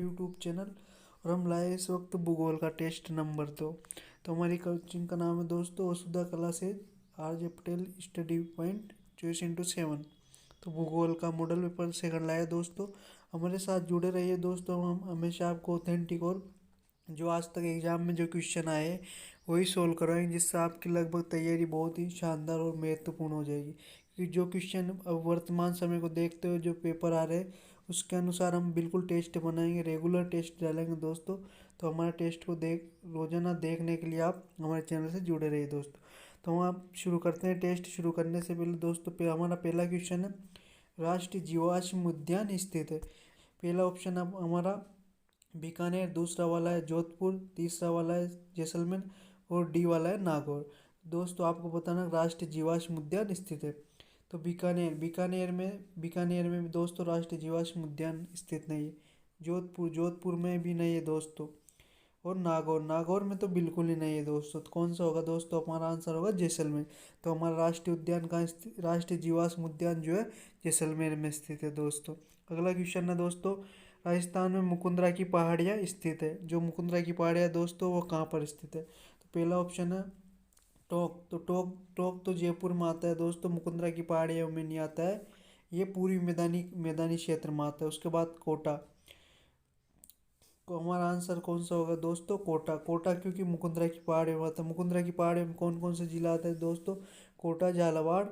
YouTube channel. और हम लाए इस वक्त भूगोल का टेस्ट नंबर 2। तो हमारी कोचिंग का नाम है दोस्तों वसुधा कला से RJ Patel study point 24x7। तो भूगोल का मॉडल पेपर सेकंड लाया दोस्तों। हमारे साथ जुड़े रहिए दोस्तों। हम हमेशा आपको ऑथेंटिक और जो आज तक एग्जाम में जो क्वेश्चन आए वही सोल्व करवाएंगे, जिससे आपकी लगभग तैयारी बहुत ही शानदार और महत्वपूर्ण हो जाएगी। क्योंकि जो क्वेश्चन अब वर्तमान समय को देखते हुए जो पेपर आ रहे हैं उसके अनुसार हम बिल्कुल टेस्ट बनाएंगे, रेगुलर टेस्ट डालेंगे दोस्तों। तो हमारे टेस्ट को रोजाना देखने के लिए आप हमारे चैनल से जुड़े रहिए दोस्तों। तो हम आप शुरू करते हैं। टेस्ट शुरू करने से पहले दोस्तों हमारा पहला क्वेश्चन है, राष्ट्रीय जीवाश्म उद्यान स्थित है। पहला ऑप्शन अब हमारा बीकानेर, दूसरा वाला है जोधपुर, तीसरा वाला है जैसलमेर और डी वाला है नागौर। दोस्तों आपको बताना राष्ट्रीय जीवाश्म उद्यान स्थित है। तो बीकानेर में भी दोस्तों राष्ट्रीय जीवाश्म उद्यान स्थित नहीं है। जोधपुर में भी नहीं है दोस्तों। और नागौर में तो बिल्कुल ही नहीं है दोस्तों। तो कौन सा होगा दोस्तों? हमारा आंसर होगा जैसलमेर। तो हमारा राष्ट्रीय उद्यान कहाँ स्थित, राष्ट्रीय जीवाश्म उद्यान जो है जैसलमेर में स्थित है दोस्तों। अगला क्वेश्चन है दोस्तों, राजस्थान में मुकुंदरा की पहाड़ियाँ स्थित है। जो मुकुंदरा की पहाड़ियाँ दोस्तों वो कहाँ पर स्थित है? तो पहला ऑप्शन है टोंक। तो टोंक तो जयपुर में आता है दोस्तों, मुकुंदरा की पहाड़ियों में नहीं आता है। ये पूरी मैदानी क्षेत्र में आता है। उसके बाद कोटा। तो हमारा आंसर कौन सा होगा दोस्तों? कोटा क्योंकि मुकुंदरा की पहाड़ियों में आता है। मुकुंदरा की पहाड़ियों में कौन कौन से जिला आता है दोस्तों? कोटा, झालावाड़,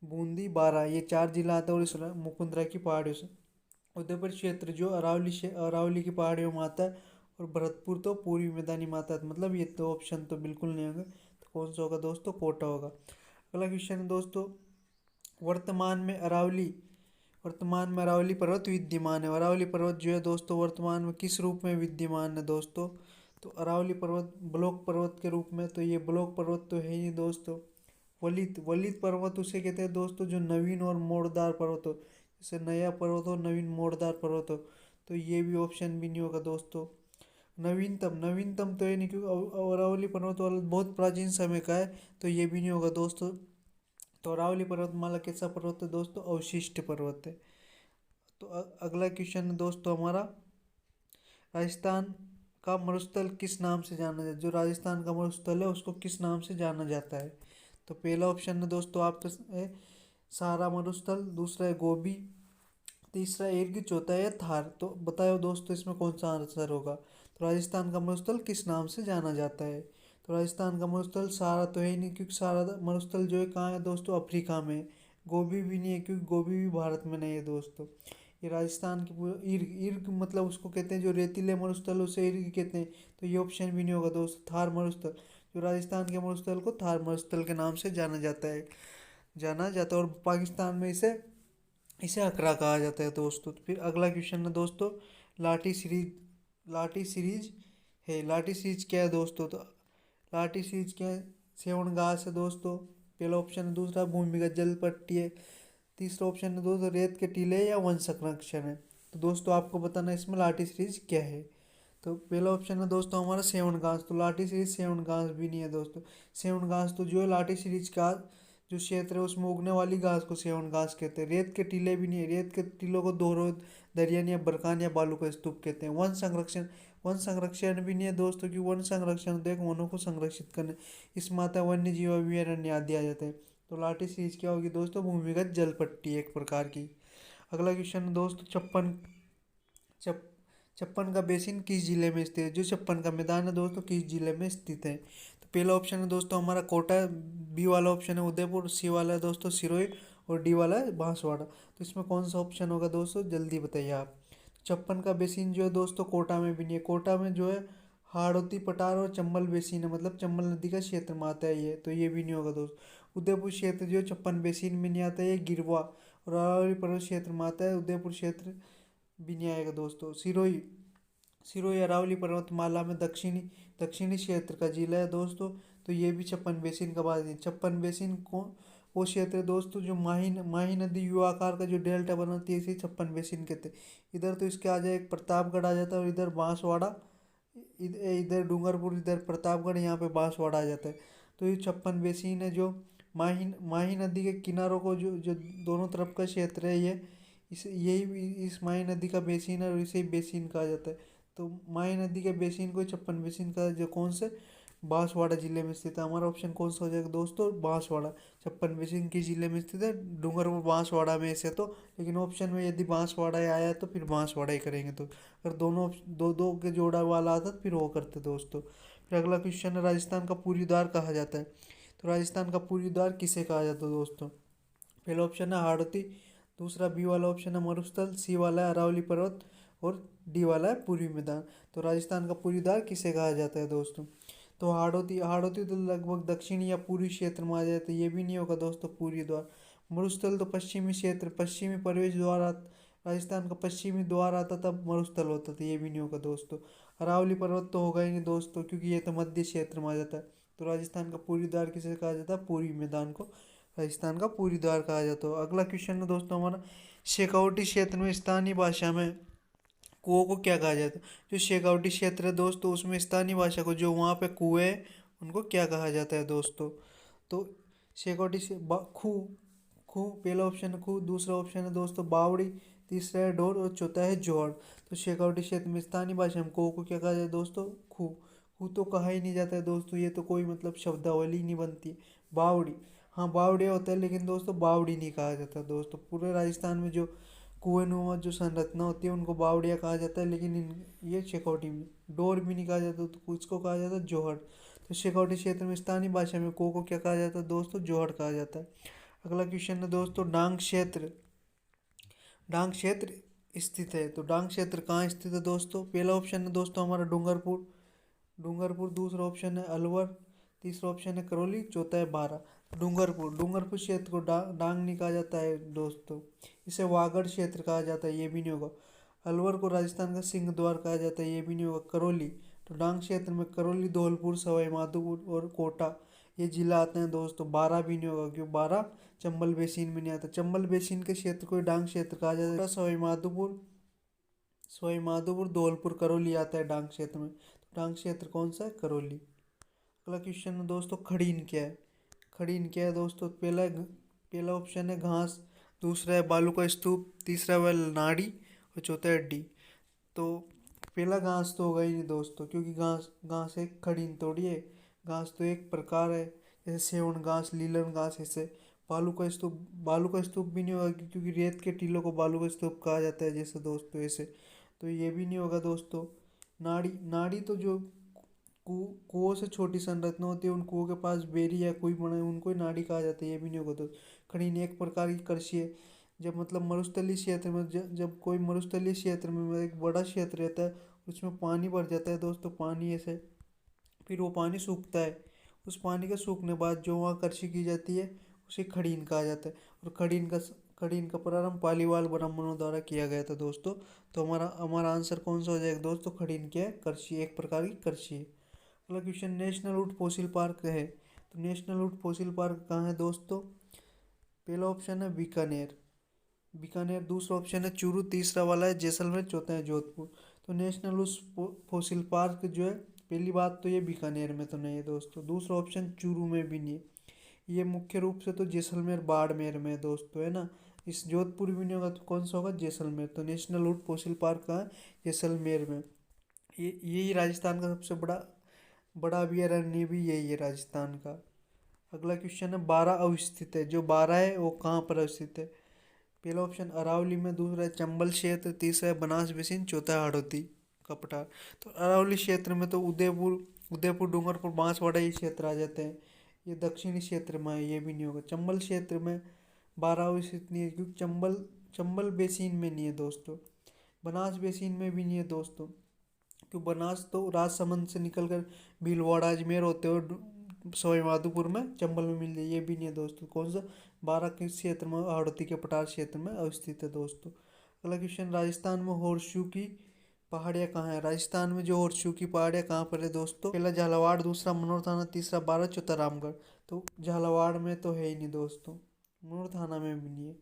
बूंदी, बारां, ये 4 जिला आता है। और इस मुकुंदरा की पहाड़ियों से उदयपुर क्षेत्र जो अरावली की पहाड़ियों में आता है। और भरतपुर तो पूर्वी मैदानी में आता है। मतलब ये दो ऑप्शन तो बिल्कुल नहीं होंगे। तो कौन सा होगा दोस्तों? कोटा होगा। अगला क्वेश्चन है दोस्तों, वर्तमान में अरावली पर्वत विद्यमान है। अरावली पर्वत जो है दोस्तों वर्तमान में किस रूप में विद्यमान है दोस्तों? तो अरावली पर्वत ब्लॉक पर्वत के रूप में। तो ये ब्लॉक पर्वत तो है ही दोस्तों। वलित पर्वत उसे कहते हैं दोस्तों जो नवीन और मोड़दार पर्वत हो। जैसे नया पर्वत हो, नवीन मोड़दार पर्वत हो। तो ये भी ऑप्शन भी नहीं होगा दोस्तों। नवीनतम तो ये नहीं, क्योंकि अरावली पर्वत वाला बहुत प्राचीन समय का है। तो ये भी नहीं होगा दोस्तों। तो अरावली पर्वतमाला कैसा पर्वत है दोस्तों? अवशिष्ट पर्वत है। तो अगला क्वेश्चन है दोस्तों हमारा, राजस्थान का मरुस्थल किस नाम से जाना जाता है? जो राजस्थान का मरुस्थल है उसको किस नाम से जाना जाता है? तो पहला ऑप्शन है दोस्तों आपका है सहारा मरुस्थल, दूसरा है गोबी, तीसरा इर्ग, चौथा है थार। तो बताओ दोस्तों इसमें कौन सा आंसर होगा? तो राजस्थान का मरुस्थल किस नाम से जाना जाता है? तो राजस्थान का मरुस्थल सहारा तो है ही नहीं, क्योंकि सहारा मरुस्थल जो है कहाँ है दोस्तों? अफ्रीका में है। गोबी भी नहीं है, क्योंकि गोबी भी भारत में नहीं है दोस्तों। ये राजस्थान की इर्ग इर्ग मतलब उसको कहते हैं जो रेतीले मरुस्थल, उसे इर्ग कहते हैं। तो ये ऑप्शन भी नहीं होगा दोस्तों। थार मरुस्थल, जो राजस्थान के मरुस्थल को थार मरुस्थल के नाम से जाना जाता है। और पाकिस्तान में इसे इसे अकरा कहा जाता है दोस्तों। तो फिर अगला क्वेश्चन है दोस्तों, लाठी सीरीज लाठी सीरीज क्या है दोस्तों? तो लाठी सीरीज क्या है? सेवन घास है दोस्तों, पहला ऑप्शन है। दूसरा भूमिगत जल पट्टी है। तीसरा ऑप्शन है दोस्तों रेत के टीले या वन संरक्षण है। तो दोस्तों आपको बताना इसमें लाठी सीरीज क्या है। तो पहला ऑप्शन है दोस्तों हमारा सेवन घास। तो लाठी सीरीज सेवन घास भी नहीं है दोस्तों। सेवन घास तो जो है लाठी सीरीज का जो क्षेत्र है उसमें उगने वाली घास को सेवन घास कहते हैं। रेत के टीले भी नहीं है। रेत के टीलों को दोहरो दरियान या बरकान या बालू का स्तूप कहते हैं। वन संरक्षण भी नहीं है दोस्तों, क्योंकि वन संरक्षण तो एक वनों को संरक्षित करने, इसमें आता है वन्य जीव अभयारण्य आदि आ जाते हैं। तो लाठी सीरीज क्या होगी दोस्तों? भूमिगत जल पट्टी एक प्रकार की। अगला क्वेश्चन है दोस्तों, चप छप्पन का बेसिन किस जिले में स्थित है? जो छप्पन का मैदान है दोस्तों किस जिले में स्थित है? तो पहला ऑप्शन है दोस्तों हमारा कोटा, बी वाला ऑप्शन है उदयपुर, सी वाला है दोस्तों सिरोही और डी वाला है बांसवाड़ा। तो इसमें कौन सा ऑप्शन होगा दोस्तों? जल्दी बताइए आप। छप्पन का बेसिन जो है दोस्तों कोटा में भी नहीं है। कोटा में जो है हाड़ौती पठार और चंबल बेसिन है, मतलब चंबल नदी का क्षेत्र में आता है ये। तो ये भी नहीं होगा दोस्तों। उदयपुर क्षेत्र जो छप्पन बेसिन में नहीं आता है, ये गिरवा और अरावली पर्वत क्षेत्र में आता है। उदयपुर क्षेत्र भी नहीं आएगा दोस्तों। सिरोही सिरोही अरावली पर्वतमाला में दक्षिणी दक्षिणी क्षेत्र का जिला है दोस्तों। तो ये भी छप्पन बेसिन का भाग है। छप्पन बेसिन को वो क्षेत्र है दोस्तों जो माही नदी यू आकार का जो डेल्टा बनाती है, इसे छप्पन बेसिन कहते हैं। इधर तो इसके आ जाए एक प्रतापगढ़ आ जाता है, और इधर बांसवाड़ा, इधर डूंगरपुर, इधर प्रतापगढ़, यहाँ पे बांसवाड़ा आ जाता है। तो ये छप्पन बेसिन है जो माही माही नदी के किनारों को जो जो दोनों तरफ का क्षेत्र है, इस माही नदी का बेसिन है और इसे बेसिन कहा जाता है। तो माही नदी के बेसिन को छप्पन बेसिन का जो कौन से बांसवाड़ा जिले में स्थित है। हमारा ऑप्शन कौन सा हो जाएगा दोस्तों, बांसवाड़ा। छप्पन बेसिन किस जिले में स्थित है, डूंगरपुर बांसवाड़ा में से। तो लेकिन ऑप्शन में यदि बांसवाड़ा आया है तो फिर बांसवाड़ा ही करेंगे। तो अगर दोनों दो दो के जोड़ा वाला आता तो फिर वो करते दोस्तों। फिर अगला क्वेश्चन है, राजस्थान का पूरी द्वार कहा जाता है। तो राजस्थान का पूरी द्वार किसे कहा जाता है दोस्तों। पहला ऑप्शन है हाड़ौती, दूसरा बी वाला ऑप्शन है मरुस्थल, सी वाला है अरावली पर्वत और डी वाला है पूर्वी मैदान। तो राजस्थान का पूरी द्वार किसे कहा जाता है दोस्तों। तो हाड़ौती हाड़ौती तो लगभग दक्षिणी या पूर्वी क्षेत्र में आ जाए तो ये भी नहीं होगा दोस्तों पूरी द्वार। मरुस्थल तो पश्चिमी क्षेत्र, पश्चिमी प्रवेश द्वार राजस्थान का पश्चिमी द्वार आता तब मरुस्थल होता था, ये भी नहीं होगा दोस्तों। अरावली पर्वत तो होगा ही नहीं दोस्तों, क्योंकि ये तो मध्य क्षेत्र में आ जाता है। तो राजस्थान का पूरी द्वार किसे कहा जाता है, पूर्वी मैदान को राजस्थान का पूरी द्वार कहा जाता है। अगला क्वेश्चन है दोस्तों हमारा, शेखावटी क्षेत्र में स्थानीय भाषा में कुओं को क्या कहा जाता है। जो शेखावटी क्षेत्र है दोस्तों उसमें स्थानीय भाषा को, जो वहाँ पे कुएं हैं उनको क्या कहा जाता है दोस्तों। तो शेखावटी से खू खू पहला ऑप्शन है खू, दूसरा ऑप्शन है दोस्तों बावड़ी, तीसरा है ढोर और चौथा है जोहड़। तो शेखावटी क्षेत्र में स्थानीय भाषा में कुओं को क्या कहा जाता है दोस्तों, खू। खू तो कहा ही नहीं जाता है दोस्तों, ये तो कोई मतलब शब्दावली नहीं बनती। बावड़ी, हाँ बावड़िया होता है लेकिन दोस्तों बावड़ी नहीं कहा जाता दोस्तों। पूरे राजस्थान में जो कुएनुमा जो संरचना होती है उनको बावड़िया कहा जाता है, लेकिन ये शेखावटी में डोर भी नहीं कहा जाता तो किसको कहा जाता है, जोहड़। तो शेखावटी क्षेत्र में स्थानीय भाषा में को क्या कहा जाता है दोस्तों, जोहड़ कहा जाता है। अगला क्वेश्चन है दोस्तों, डांग क्षेत्र स्थित है। तो डांग क्षेत्र कहाँ स्थित है दोस्तों। पहला ऑप्शन है दोस्तों हमारा डूंगरपुर, दूसरा ऑप्शन है अलवर, तीसरा ऑप्शन है करौली, चौथा है बारा। डूंगरपुर क्षेत्र को डांग नहीं कहा जाता है दोस्तों, इसे वागड़ क्षेत्र कहा जाता है, ये भी नहीं होगा। अलवर को राजस्थान का सिंह द्वार कहा जाता है, ये भी नहीं होगा। करौली, तो डांग क्षेत्र में करौली, धौलपुर, सवाई माधोपुर और कोटा ये जिला आते हैं दोस्तों। बारह भी नहीं होगा क्योंकि बारह चंबल बेसिन में नहीं आता। चंबल बेसिन के क्षेत्र को डांग क्षेत्र कहा जाता है। सवाई माधोपुर धौलपुर करौली आता है डांग क्षेत्र में। तो डांग क्षेत्र कौन सा है, करौली। अगला क्वेश्चन है दोस्तों, खड़ीन क्या है। खड़ीन क्या है दोस्तों, पहला ऑप्शन है घास, दूसरा है बालू का स्तूप, तीसरा है नाड़ी और चौथा है डी। तो पहला घास तो होगा ही नहीं दोस्तों, क्योंकि घास घास एक खड़ीन थोड़ी है। घास तो एक प्रकार है, जैसे सेवन घास, लीलन घास, ऐसे। बालू का स्तूप भी नहीं होगा क्योंकि रेत के टीलों को बालू का स्तूप कहा जाता है जैसे दोस्तों, ऐसे। तो ये भी नहीं होगा दोस्तों। नाड़ी नाड़ी तो जो कुओं से छोटी संरचना होती है, उन कुओं के पास बेरी या कोई बना है उनको ही नाड़ी कहा जाता है, ये भी नहीं होगा दोस्तों। खड़ीन एक प्रकार की कृषि है। जब मतलब मरुस्थलीय क्षेत्र में जब कोई मरुस्थलीय क्षेत्र में एक बड़ा क्षेत्र रहता है उसमें पानी भर जाता है दोस्तों, पानी ऐसे, फिर वो पानी सूखता है। उस पानी के सूखने बाद जो वहाँ कृषि की जाती है उसे खड़ीन कहा जाता है। और खड़ीन का प्रारंभ पालीवाल ब्राह्मणों द्वारा किया गया था दोस्तों। तो हमारा हमारा आंसर कौन सा हो जाएगा दोस्तों, खड़ीन क्या है, कृषि, एक प्रकार की कृषि है। अगला question, national would fossil park है। तो नेशनल वुड फॉसिल पार्क कहाँ है दोस्तों। पहला ऑप्शन है बीकानेर, दूसरा ऑप्शन है चूरू, तीसरा वाला है जैसलमेर, चौथा है जोधपुर। तो नेशनल वुड फॉसिल पार्क जो है, पहली बात तो ये बीकानेर में तो नहीं है दोस्तों, दूसरा ऑप्शन चूरू में भी नहीं है, ये मुख्य रूप से तो जैसलमेर बाड़मेर में है दोस्तों, है ना। इस जोधपुर भी नहीं होगा तो कौन सा होगा, जैसलमेर। तो नेशनल वुड फॉसिल पार्क कहाँ है, जैसलमेर में। ये यही राजस्थान का सबसे बड़ा बड़ा अभयारण्य भी यही है राजस्थान का। अगला क्वेश्चन है, बारह अवस्थित है। जो बारह है वो कहाँ पर अवस्थित है। पहला ऑप्शन अरावली में, दूसरा है चंबल क्षेत्र, तीसरा है बनास बेसिन, चौथा है हाड़ौती का पठार। तो अरावली क्षेत्र में तो उदयपुर डूंगरपुर बांसवाड़ा ये क्षेत्र आ जाते हैं, ये दक्षिणी क्षेत्र में है, ये भी नहीं होगा। चंबल क्षेत्र में बारह अवस्थित नहीं है क्योंकि चंबल बेसिन में नहीं है दोस्तों। बनास बेसिन में भी नहीं है दोस्तों, क्यों बनास तो राजसमंद से निकल कर भीलवाड़ा अजमेर होते हुए सवाई माधोपुर में चंबल में मिल जाए, ये भी नहीं है दोस्तों। कौन सा, बारह के क्षेत्र में हाड़ौती के पठार क्षेत्र में अवस्थित है दोस्तों। अगला क्वेश्चन, राजस्थान में होर्सशू की पहाड़ियाँ कहाँ है। राजस्थान में जो होर्सशू की पहाड़ियाँ कहाँ पर है दोस्तों, पहला झालावाड़, दूसरा मनोर थाना, तीसरा बारा, चौथा रामगढ़। तो झालावाड़ में तो है ही नहीं दोस्तों, मनोर थाना में भी नहीं है।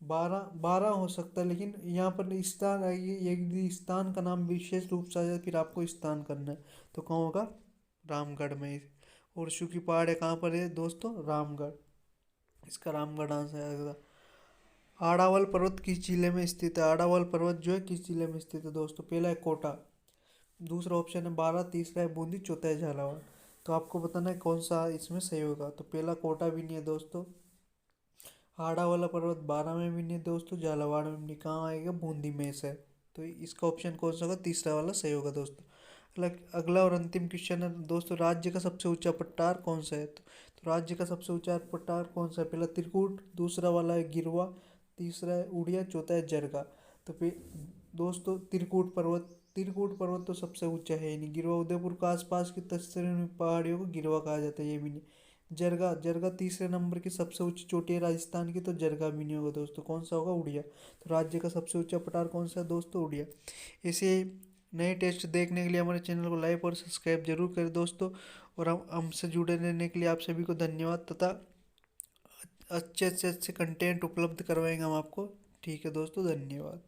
बारह बारह हो सकता है लेकिन यहाँ पर स्थान यदि स्थान का नाम विशेष रूप से आ जाए फिर आपको स्थान करना है, तो कहाँ होगा, रामगढ़ में। और शू की पहाड़ है कहाँ पर है दोस्तों, रामगढ़, इसका रामगढ़ आंसर आएगा। आड़ावल पर्वत किस जिले में स्थित है? आड़ावल पर्वत जो है किस जिले में स्थित है दोस्तों? पहला है कोटा, दूसरा ऑप्शन है बारा, तीसरा है बूंदी, चौथा है झालावाड़। तो आपको बताना है कौन सा इसमें सही होगा। तो पहला कोटा भी नहीं है दोस्तों, आड़ा वाला पर्वत बारा में भी नहीं है दोस्तों, झालावाड़ में भी नहीं, कहाँ आएगा? बूंदी में से। तो इसका ऑप्शन कौन सा होगा? तीसरा वाला सही होगा दोस्तों। अगला और अंतिम क्वेश्चन है दोस्तों, राज्य का सबसे ऊंचा पठार कौन सा है? तो राज्य का सबसे ऊंचा पठार कौन सा है? पहला त्रिकूट, दूसरा वाला है गिरवा, तीसरा है उड़िया, चौथा है जरगा। तो फिर दोस्तों त्रिकूट पर्वत तो सबसे ऊंचा है ही नहीं। गिरवा उदयपुर के आसपास की तस्वीर पहाड़ियों को गिरवा कहा जाता है, ये भी नहीं। जरगा जरगा तीसरे नंबर की सबसे ऊंची चोटी है राजस्थान की, तो जरगा भी नहीं होगा दोस्तों। कौन सा होगा? उड़िया। तो राज्य का सबसे ऊंचा पठार कौन सा है दोस्तों? उड़िया। ऐसे नए टेस्ट देखने के लिए हमारे चैनल को लाइक और सब्सक्राइब जरूर करें दोस्तों। और हम हमसे जुड़े रहने के लिए आप सभी को धन्यवाद, तथा अच्छे से अच्छे कंटेंट उपलब्ध करवाएंगे हम आपको। ठीक है दोस्तों, धन्यवाद।